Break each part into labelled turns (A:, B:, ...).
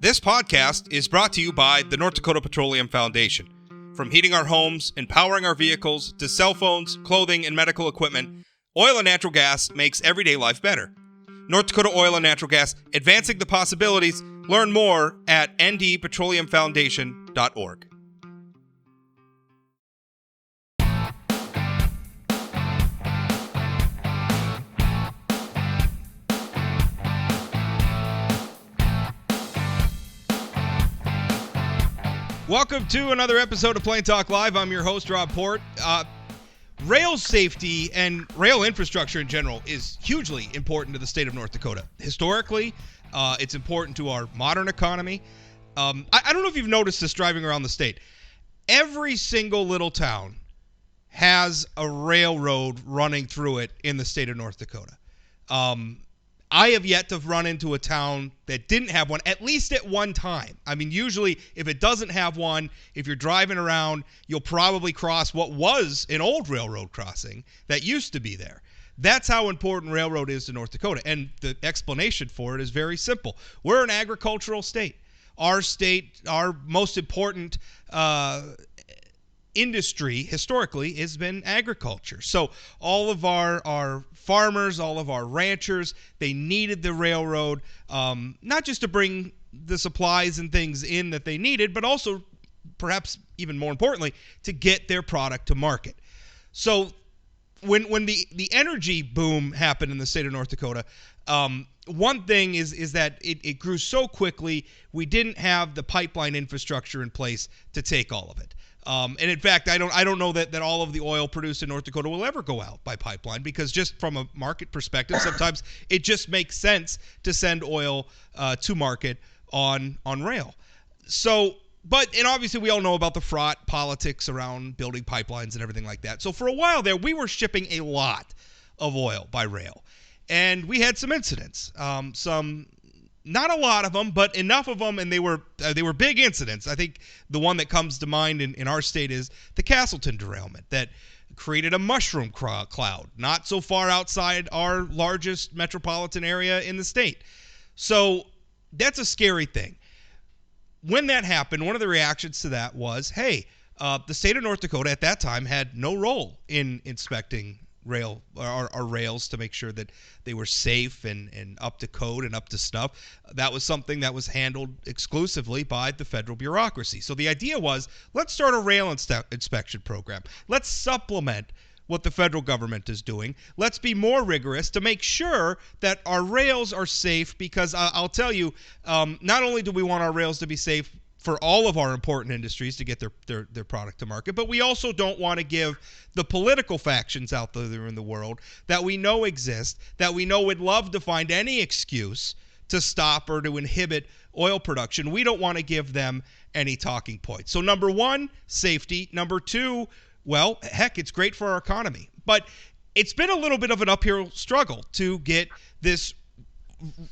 A: This podcast is brought to you by the North Dakota Petroleum Foundation. From heating our homes and powering our vehicles to cell phones, clothing, and medical equipment, oil and natural gas makes everyday life better. North Dakota Oil and Natural Gas, advancing the possibilities. Learn more at ndpetroleumfoundation.org. Welcome to another episode of Plain Talk Live. I'm your host, Rob Port. Rail safety and rail infrastructure in general is hugely important to the state of North Dakota. Historically, it's important to our modern economy. I don't know if you've noticed this driving around the state. Every single little town has a railroad running through it in the state of North Dakota. I have yet to run into a town that didn't have one, at least at one time. I mean, usually if it doesn't have one, if you're driving around, you'll probably cross what was an old railroad crossing that used to be there. That's how important railroad is to North Dakota. And the explanation for it is very simple. We're an agricultural state. Our state, our most important industry historically has been agriculture. So all of our farmers, all of our ranchers, they needed the railroad, not just to bring the supplies and things in that they needed, but also, perhaps even more importantly, to get their product to market. So when the energy boom happened in the state of North Dakota, one thing is that it grew so quickly, we didn't have the pipeline infrastructure in place to take all of it. And in fact, I don't know that all of the oil produced in North Dakota will ever go out by pipeline, because just from a market perspective, sometimes it just makes sense to send oil to market on rail. So, and obviously we all know about the fraught politics around building pipelines and everything like that. So for a while there, we were shipping a lot of oil by rail, and we had some incidents, not a lot of them, but enough of them, and they were big incidents. I think the one that comes to mind in our state is the Castleton derailment that created a mushroom cloud not so far outside our largest metropolitan area in the state. So that's a scary thing. When that happened, one of the reactions to that was, hey, the state of North Dakota at that time had no role in inspecting our rails to make sure that they were safe and up to code and up to snuff. That was something that was handled exclusively by the federal bureaucracy. So the idea was, let's start a rail inspection program. Let's supplement what the federal government is doing. Let's be more rigorous to make sure that our rails are safe, because I'll tell you, not only do we want our rails to be safe for all of our important industries to get their product to market, but we also don't want to give the political factions out there in the world that we know exist, that we know would love to find any excuse to stop or to inhibit oil production. We don't want to give them any talking points. So number one, safety. Number two, well, heck, it's great for our economy. But it's been a little bit of an uphill struggle to get this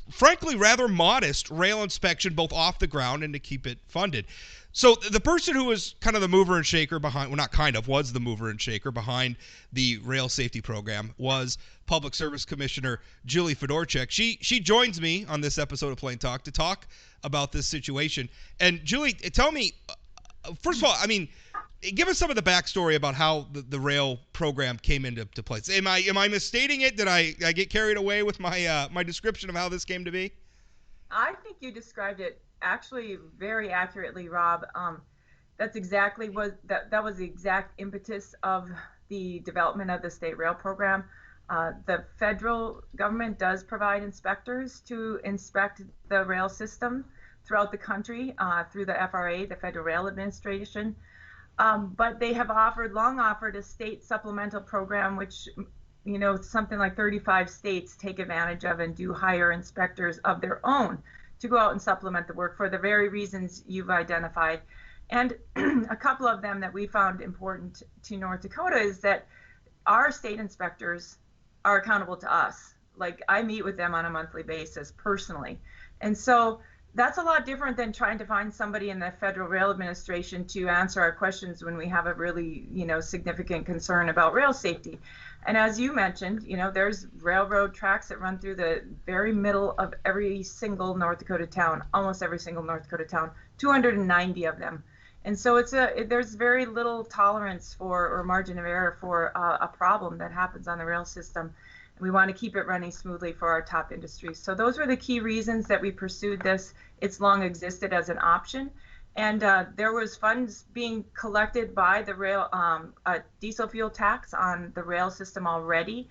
A: frankly rather modest rail inspection both off the ground and to keep it funded. So the person who was kind of the mover and shaker behind, well, not kind of, was the mover and shaker behind the rail safety program was Public Service Commissioner Julie Fedorchak. She joins me on this episode of Plain Talk to talk about this situation. And Julie, tell me, first of all, I mean, give us some of the backstory about how the rail program came into place. Am I misstating it? Did I get carried away with my description of how this came to be?
B: I think you described it actually very accurately, Rob. That's exactly that was the exact impetus of the development of the state rail program. The federal government does provide inspectors to inspect the rail system throughout the country through the FRA, the Federal Rail Administration. But they have long offered a state supplemental program, which, something like 35 states take advantage of and do hire inspectors of their own to go out and supplement the work for the very reasons you've identified. And a couple of them that we found important to North Dakota is that our state inspectors are accountable to us. Like, I meet with them on a monthly basis personally. And so that's a lot different than trying to find somebody in the Federal Rail Administration to answer our questions when we have a really, significant concern about rail safety. And as you mentioned, there's railroad tracks that run through the very middle of every single North Dakota town, almost every single North Dakota town, 290 of them. And so there's very little tolerance for, or margin of error for, a problem that happens on the rail system. And we want to keep it running smoothly for our top industries. So those were the key reasons that we pursued this. It's long existed as an option. And there was funds being collected by the rail, diesel fuel tax on the rail system already.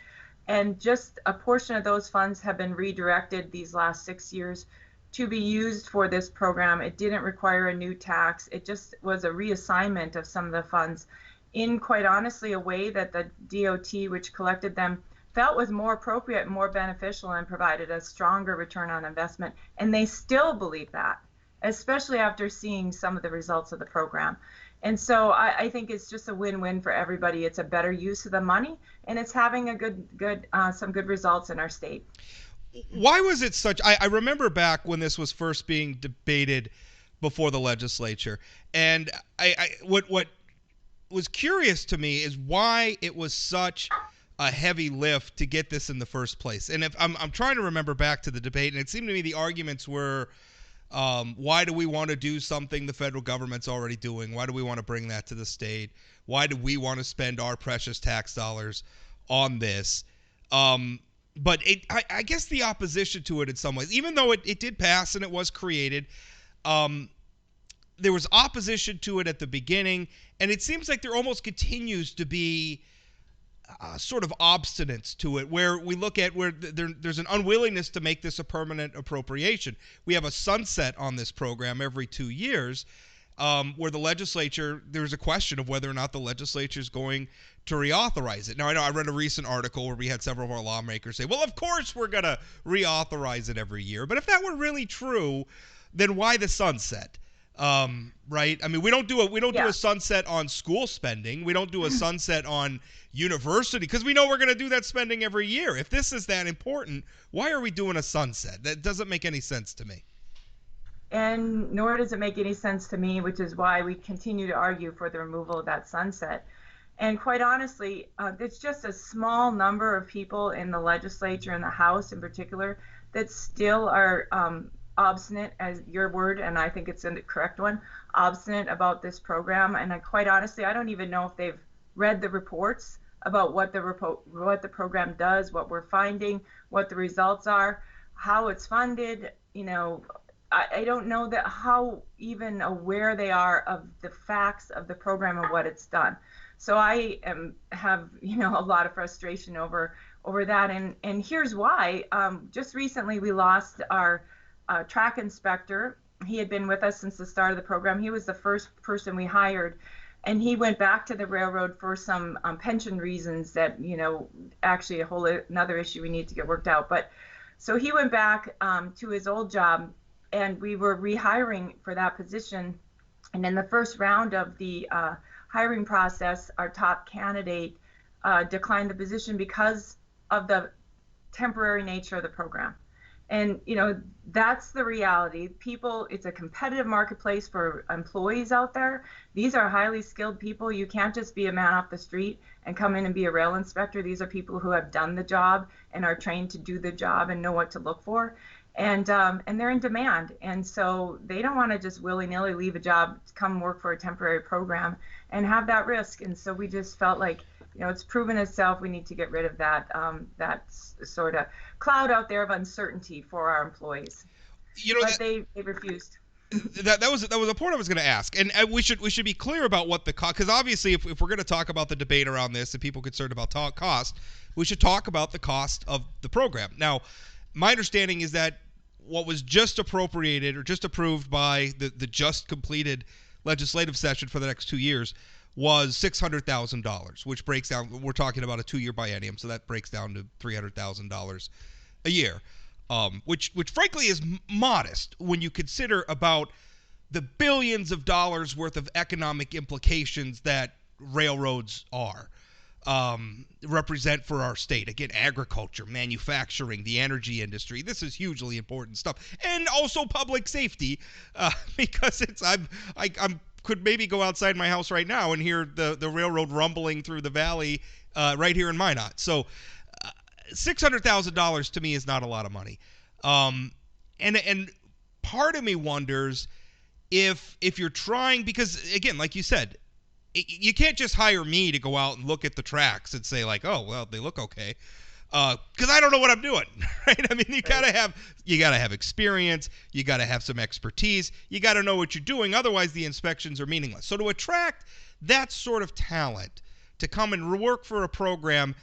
B: And just a portion of those funds have been redirected these last 6 years to be used for this program. It didn't require a new tax. It just was a reassignment of some of the funds in, quite honestly, a way that the DOT, which collected them, felt was more appropriate and more beneficial and provided a stronger return on investment. And they still believe that, especially after seeing some of the results of the program. And so I think it's just a win-win for everybody. It's a better use of the money, and it's having some good results in our state.
A: Why was it such? I remember back when this was first being debated before the legislature, and what was curious to me is why it was such a heavy lift to get this in the first place. And if I'm trying to remember back to the debate, and it seemed to me the arguments were, why do we want to do something the federal government's already doing? Why do we want to bring that to the state? Why do we want to spend our precious tax dollars on this? But I guess the opposition to it in some ways, even though it did pass and it was created, there was opposition to it at the beginning, and it seems like there almost continues to be sort of obstinance to it, where we look at where there's an unwillingness to make this a permanent appropriation. We have a sunset on this program every 2 years, where the legislature, there's a question of whether or not the legislature is going to reauthorize it. Now, I know I read a recent article where we had several of our lawmakers say, well, of course we're going to reauthorize it every year. But if that were really true, then why the sunset? Right? I mean, we don't do a sunset on school spending. We don't do a sunset on university, because we know we're going to do that spending every year. If this is that important, why are we doing a sunset? That doesn't make any sense to me.
B: And nor does it make any sense to me, which is why we continue to argue for the removal of that sunset. And quite honestly, it's just a small number of people in the legislature, in the House in particular, that still are obstinate, as your word, and I think it's the correct one, obstinate about this program. And quite honestly, I don't even know if they've read the reports about what the program does, what we're finding, what the results are, how it's funded. I don't know that how even aware they are of the facts of the program and what it's done. So I have a lot of frustration over that, and here's why. Just recently we lost our track inspector. He had been with us since the start of the program. He was the first person we hired, and he went back to the railroad for some pension reasons that actually another issue we need to get worked out. But so he went back to his old job, and we were rehiring for that position. And in the first round of the hiring process, our top candidate declined the position because of the temporary nature of the program. And that's the reality. It's a competitive marketplace for employees out there. These are highly skilled people. You can't just be a man off the street and come in and be a rail inspector. These are people who have done the job and are trained to do the job and know what to look for. And they're in demand. And so they don't want to just willy-nilly leave a job to come work for a temporary program and have that risk. And so we just felt like, it's proven itself. We need to get rid of that sort of cloud out there of uncertainty for our employees. But they refused.
A: That was a point I was going to ask, and we should be clear about what the cost. Because obviously, if we're going to talk about the debate around this and people concerned about cost, we should talk about the cost of the program. Now, my understanding is that what was just appropriated or just approved by the just completed legislative session for the next 2 years was $600,000, which breaks down. We're talking about a 2-year biennium, so that breaks down to $300,000 a year, which frankly is modest when you consider about the billions of dollars worth of economic implications that railroads represent for our state. Again, agriculture, manufacturing, the energy industry. This is hugely important stuff, and also public safety, because I'm could maybe go outside my house right now and hear the railroad rumbling through the valley right here in Minot. So $600,000 to me is not a lot of money. And part of me wonders if you're trying, because again, like you said, you can't just hire me to go out and look at the tracks and say like, oh well, they look okay, because I don't know what I'm doing, right? I mean, you gotta have experience, you gotta have some expertise, you gotta know what you're doing. Otherwise, the inspections are meaningless. So to attract that sort of talent to come and work for a program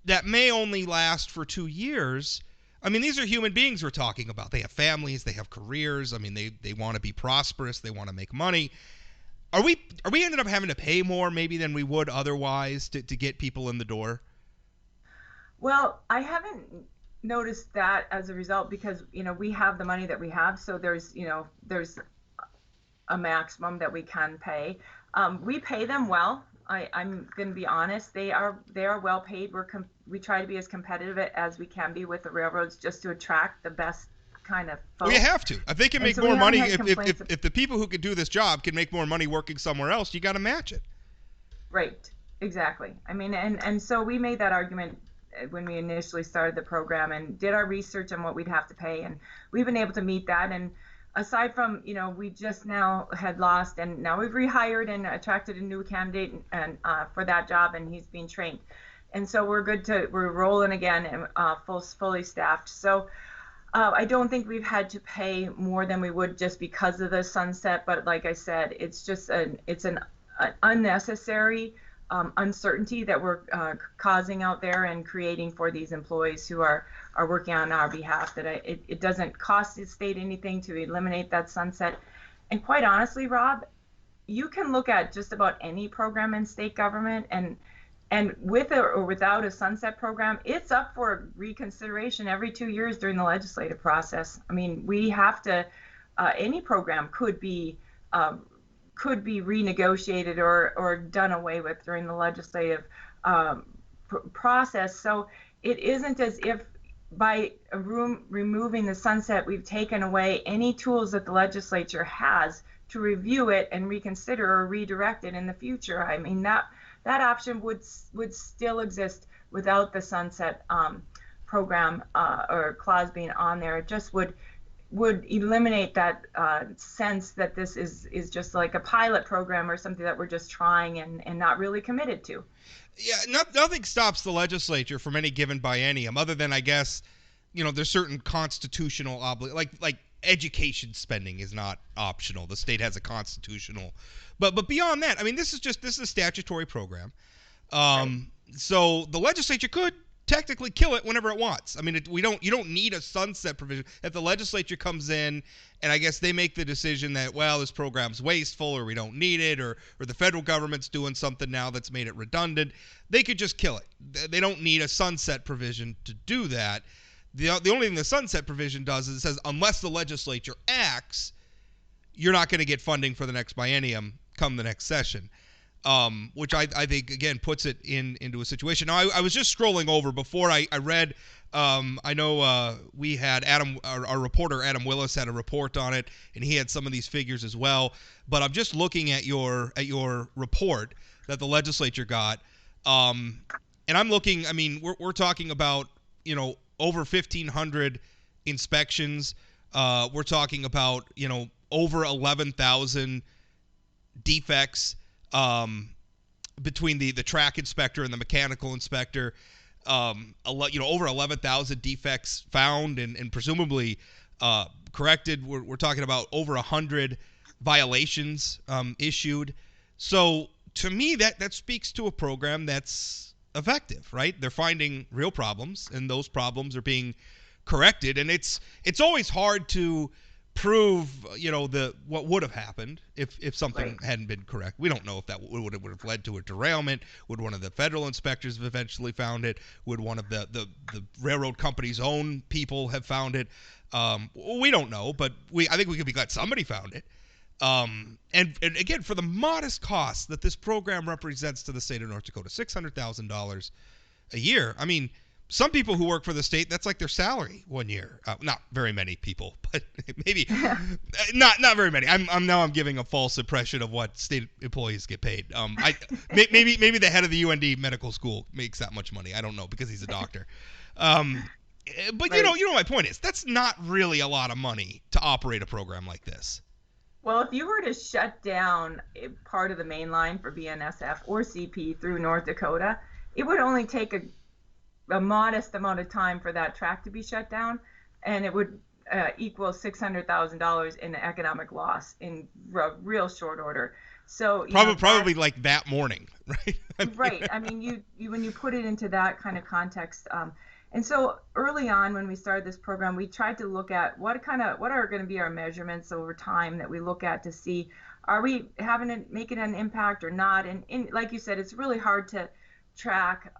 A: that may only last for 2 years. I mean, these are human beings we're talking about. They have families, they have careers. I mean, they want to be prosperous, they want to make money. Are we ended up having to pay more maybe than we would otherwise to get people in the door?
B: Well, I haven't noticed that as a result because, we have the money that we have. So there's a maximum that we can pay. We pay them well. I'm going to be honest. They are well paid. We try to be as competitive as we can be with the railroads just to attract the best kind of folks.
A: Well, you have to. If they can make more money, if the people who can do this job can make more money working somewhere else, you got to match it.
B: Right. Exactly. I mean, and so we made that argument when we initially started the program and did our research on what we'd have to pay, and we've been able to meet that. And aside from, we just now had lost, and now we've rehired and attracted a new candidate and for that job, and he's being trained. And so we're rolling again and fully staffed. So I don't think we've had to pay more than we would just because of the sunset. But like I said, it's just an unnecessary uncertainty that we're causing out there and creating for these employees who are working on our behalf. That it doesn't cost the state anything to eliminate that sunset. And quite honestly, Rob, you can look at just about any program in state government, and with or without a sunset program, it's up for reconsideration every 2 years during the legislative process. I mean, we have to. Any program could be renegotiated or done away with during the legislative process. So it isn't as if by removing the sunset, we've taken away any tools that the legislature has to review it and reconsider or redirect it in the future. I mean, that option would still exist without the sunset program or clause being on there. It just would eliminate that sense that this is just like a pilot program or something that we're just trying and not really committed to.
A: Yeah, nothing stops the legislature from any given biennium other than, I guess, there's certain constitutional like education spending is not optional. The state has a constitutional, but beyond that, I mean, this is a statutory program. Right. So the legislature could technically kill it whenever it wants. I mean, you don't need a sunset provision. If the legislature comes in and I guess they make the decision that, well, this program's wasteful or we don't need it, or the federal government's doing something now that's made it redundant, they could just kill it. They don't need a sunset provision to do that. The only thing the sunset provision does is it says unless the legislature acts, you're not going to get funding for the next biennium come the next session. Which I think, again, puts it into a situation. Now, I was just scrolling over before I read, I know we had our reporter Adam Willis had a report on it, and he had some of these figures as well. But I'm just looking at your report that the legislature got, and I'm looking, I mean, we're talking about, over 1,500 inspections. We're talking about, over 11,000 defects. Between the track inspector and the mechanical inspector, over 11,000 defects found and presumably corrected. We're talking about over 100 violations issued. So to me, that speaks to a program that's effective, right? They're finding real problems, and those problems are being corrected. And it's always hard to prove, what would have happened if something
B: Right.
A: hadn't been correct. We don't know if that would have led to a derailment. Would one of the federal inspectors have eventually found it? Would one of the railroad company's own people have found it? We don't know, but I think we could be glad somebody found it. And again, for the modest cost that this program represents to the state of North Dakota, $600,000 a year. I mean, some people who work for the state, that's like their salary 1 year. Not very many people, but maybe not very many. I'm giving a false impression of what state employees get paid. Maybe the head of the UND medical school makes that much money. I don't know because he's a doctor. But right. you know my point is that's not really a lot of money to operate a program like this.
B: Well, if you were to shut down part of the main line for BNSF or CP through North Dakota, it would only take a modest amount of time for that track to be shut down, and it would equal $600,000 in economic loss in real short order. So
A: probably like that morning, right?
B: Right. I mean, you when you put it into that kind of context. And so early on when we started this program, we tried to look at what are going to be our measurements over time that we look at to see, are we making an impact or not? And like you said, it's really hard to track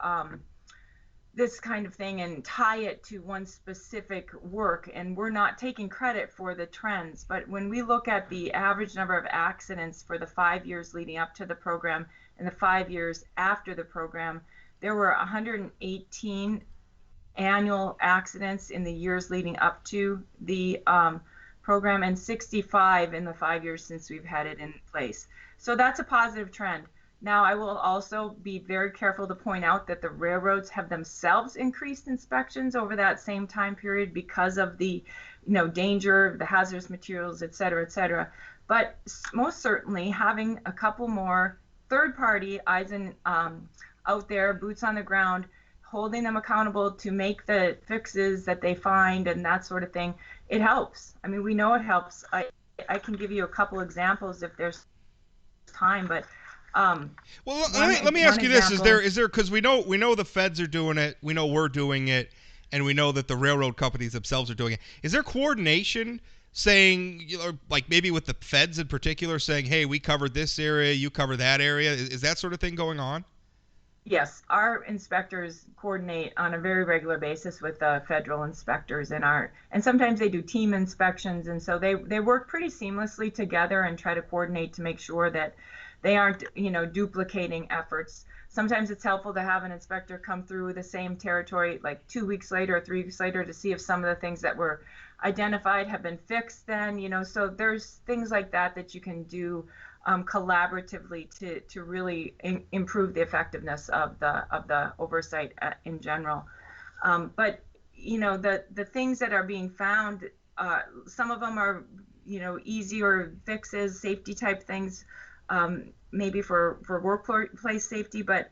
B: this kind of thing and tie it to one specific work. And we're not taking credit for the trends. But when we look at the average number of accidents for the 5 years leading up to the program and the 5 years after the program, there were 118 annual accidents in the years leading up to the program and 65 in the 5 years since we've had it in place. So that's a positive trend. Now, I will also be very careful to point out that the railroads have themselves increased inspections over that same time period because of the danger, the hazardous materials, et cetera, et cetera. But most certainly having a couple more third-party eyes out there, boots on the ground, holding them accountable to make the fixes that they find and that sort of thing, it helps. I mean, we know it helps. I can give you a couple examples if there's time, but
A: well, let me ask you this: is there because we know the feds are doing it, we know we're doing it, and we know that the railroad companies themselves are doing it. Is there coordination saying, like maybe with the feds in particular, saying, hey, we covered this area, you cover that area? Is that sort of thing going on?
B: Yes, our inspectors coordinate on a very regular basis with the federal inspectors and sometimes they do team inspections, and so they work pretty seamlessly together and try to coordinate to make sure that they aren't duplicating efforts. Sometimes it's helpful to have an inspector come through the same territory like 2 weeks later or 3 weeks later to see if some of the things that were identified have been fixed then, so there's things like that you can do collaboratively to really improve the effectiveness of the oversight in general. But the things that are being found, some of them are easier fixes, safety type things, maybe for workplace safety. But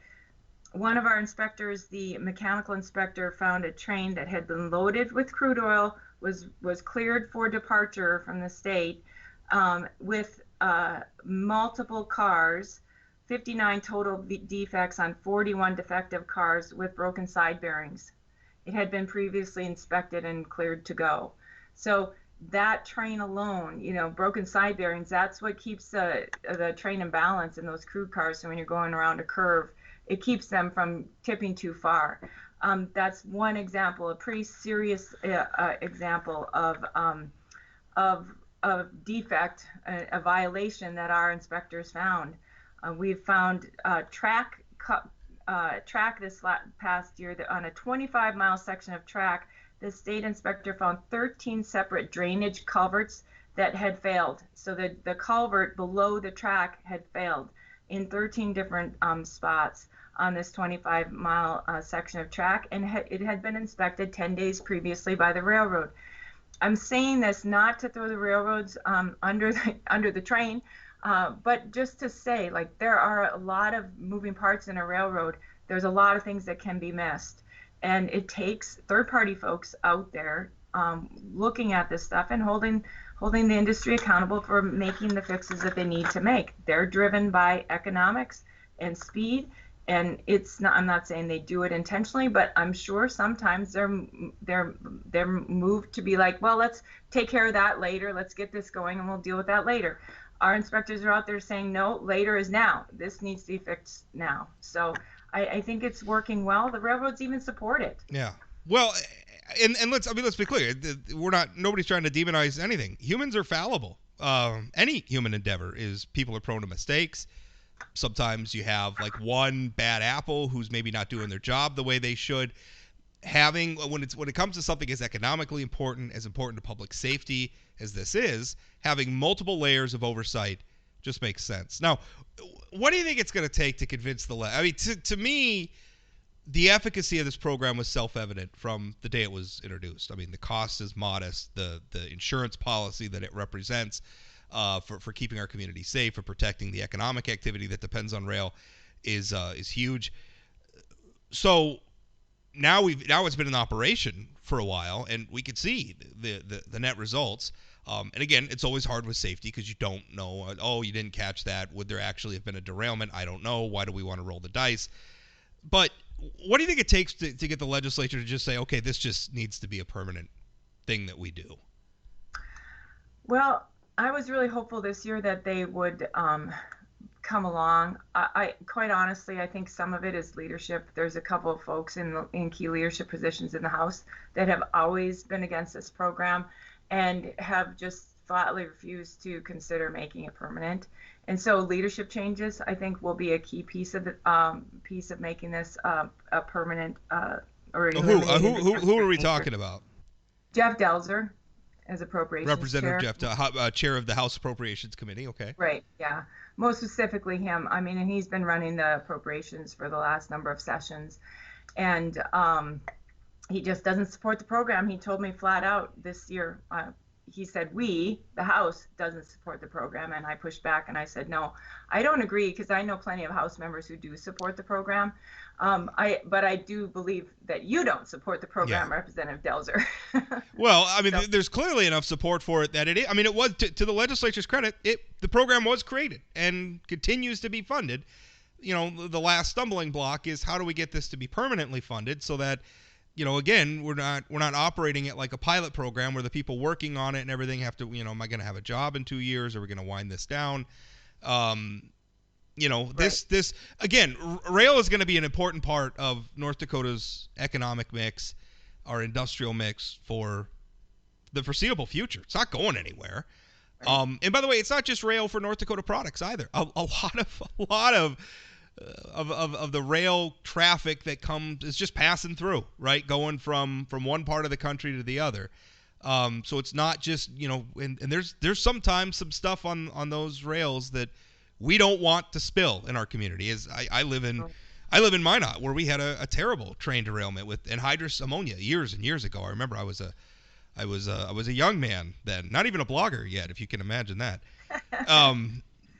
B: one of our inspectors, the mechanical inspector, found a train that had been loaded with crude oil, was cleared for departure from the state with multiple cars, 59 total defects on 41 defective cars with broken side bearings. It had been previously inspected and cleared to go. So that train alone, broken side bearings, that's what keeps the train in balance in those crude cars. So when you're going around a curve, it keeps them from tipping too far. That's one example, a pretty serious example of defect, a violation that our inspectors found. We've found track this past year that on a 25-mile section of track, the state inspector found 13 separate drainage culverts that had failed. So the culvert below the track had failed in 13 different spots on this 25-mile section of track, and it had been inspected 10 days previously by the railroad. I'm saying this not to throw the railroads under the train, but just to say, like, there are a lot of moving parts in a railroad. There's a lot of things that can be missed, and it takes third-party folks out there looking at this stuff and holding the industry accountable for making the fixes that they need to make. They're driven by economics and speed. And I'm not saying they do it intentionally, but I'm sure sometimes they're moved to be like, well, let's take care of that later. Let's get this going and we'll deal with that later. Our inspectors are out there saying, no, later is now. This needs to be fixed now. So I think it's working well. The railroads even support it.
A: Yeah. Well, and let's be clear. Nobody's trying to demonize anything. Humans are fallible. Any human endeavor people are prone to mistakes. Sometimes you have like one bad apple who's maybe not doing their job the way they should. having when it comes to something as economically important, as important to public safety as this is, having multiple layers of oversight just makes sense. Now, what do you think it's going to take to convince I mean, to me, the efficacy of this program was self-evident from the day it was introduced. I mean, the cost is modest. The insurance policy that it represents for keeping our community safe, for protecting the economic activity that depends on rail, is huge. So now it's been in operation for a while, and we can see the net results. And again, it's always hard with safety because you don't know. Oh, you didn't catch that. Would there actually have been a derailment? I don't know. Why do we want to roll the dice? But what do you think it takes to get the legislature to just say, okay, this just needs to be a permanent thing that we do?
B: Well, I was really hopeful this year that they would come along. I quite honestly, I think some of it is leadership. There's a couple of folks in key leadership positions in the House that have always been against this program and have just flatly refused to consider making it permanent. And so leadership changes, I think, will be a key piece of making this a permanent
A: Who are we talking about?
B: Jeff Delzer as Appropriations
A: Representative
B: Chair.
A: Jeff, Chair of the House Appropriations Committee. Okay.
B: Right. Yeah. Most specifically him. I mean, and he's been running the appropriations for the last number of sessions, and he just doesn't support the program. He told me flat out this year. He said, the House, doesn't support the program. And I pushed back and I said, no, I don't agree, because I know plenty of House members who do support the program. But I do believe that you don't support the program, yeah. Representative Delzer.
A: Well, I mean, there's clearly enough support for it that it is. I mean, it was, to the legislature's credit, the program was created and continues to be funded. You know, the last stumbling block is how do we get this to be permanently funded so that, you know, again, we're not operating it like a pilot program where the people working on it and everything have to, you know, am I going to have a job in 2 years? Are we going to wind this down? You know, right. this again, rail is going to be an important part of North Dakota's economic mix, our industrial mix for the foreseeable future. It's not going anywhere. Right. And by the way, it's not just rail for North Dakota products either. A lot of the rail traffic that comes is just passing through, right? Going from one part of the country to the other. So it's not just, you know, and there's sometimes some stuff on those rails that we don't want to spill in our community. As I live in Minot, where we had a terrible train derailment with anhydrous ammonia years and years ago. I remember I was a young man then, not even a blogger yet, if you can imagine that.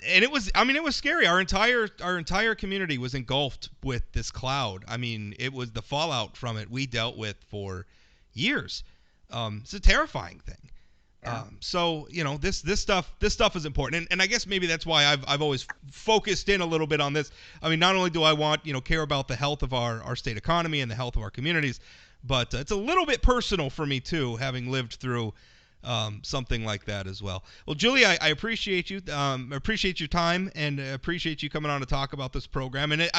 A: And it was scary. Our entire community was engulfed with this cloud. I mean, it was the fallout from it we dealt with for years. It's a terrifying thing. Yeah. So, you know, this stuff is important. And I guess maybe that's why I've always focused in a little bit on this. I mean, not only do I want, you know, care about the health of our state economy and the health of our communities, but it's a little bit personal for me too, having lived through something like that as well. Well, Julie, I appreciate you. Appreciate your time and appreciate you coming on to talk about this program. And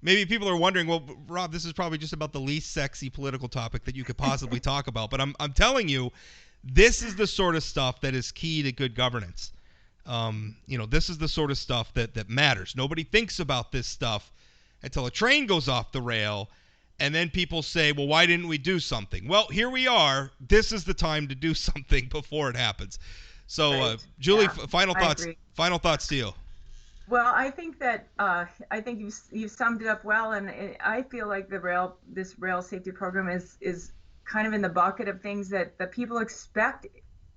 A: maybe people are wondering, well, Rob, this is probably just about the least sexy political topic that you could possibly talk about. But I'm telling you, this is the sort of stuff that is key to good governance. You know, this is the sort of stuff that matters. Nobody thinks about this stuff until a train goes off the rail. And then people say, well, why didn't we do something? Well, here we are. This is the time to do something before it happens. So, right. Julie, yeah, final thoughts to you.
B: Well, I think that you've summed it up well, and I feel like this rail safety program is kind of in the bucket of things that the people expect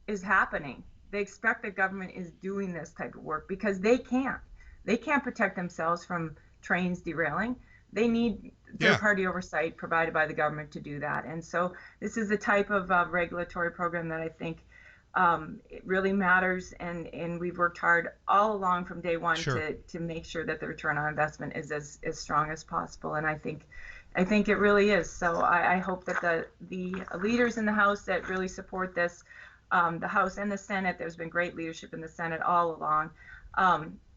B: is happening. They expect that government is doing this type of work because they can't protect themselves from trains derailing. They need third-party oversight provided by the government to do that. And so this is the type of regulatory program that I think it really matters. And we've worked hard all along from day one to make sure that the return on investment is as strong as possible. And I think it really is. So I hope that the leaders in the House that really support this, the House and the Senate, there's been great leadership in the Senate all along,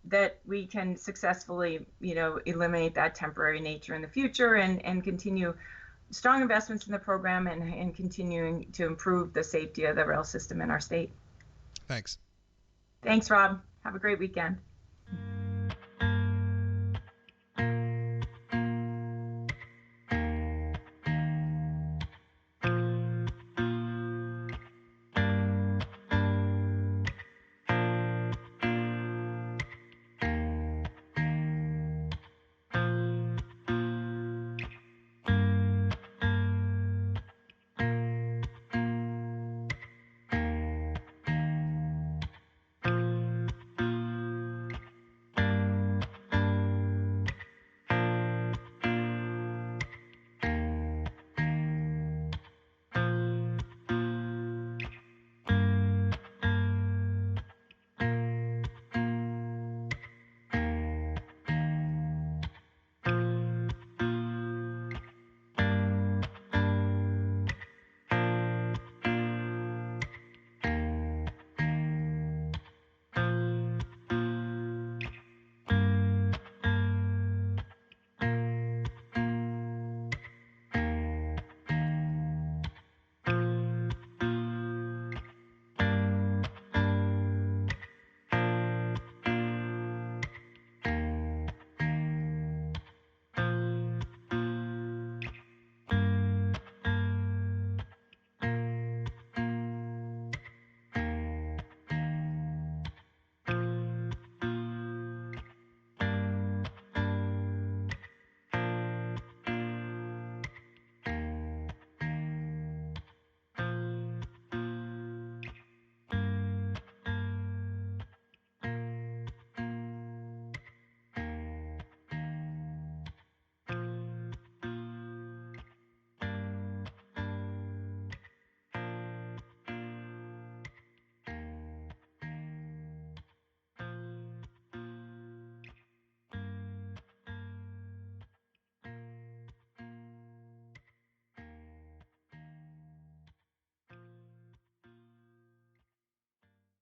B: that we can successfully, you know, eliminate that temporary nature in the future and continue strong investments in the program and continuing to improve the safety of the rail system in our state.
A: Thanks.
B: Thanks, Rob. Have a great weekend.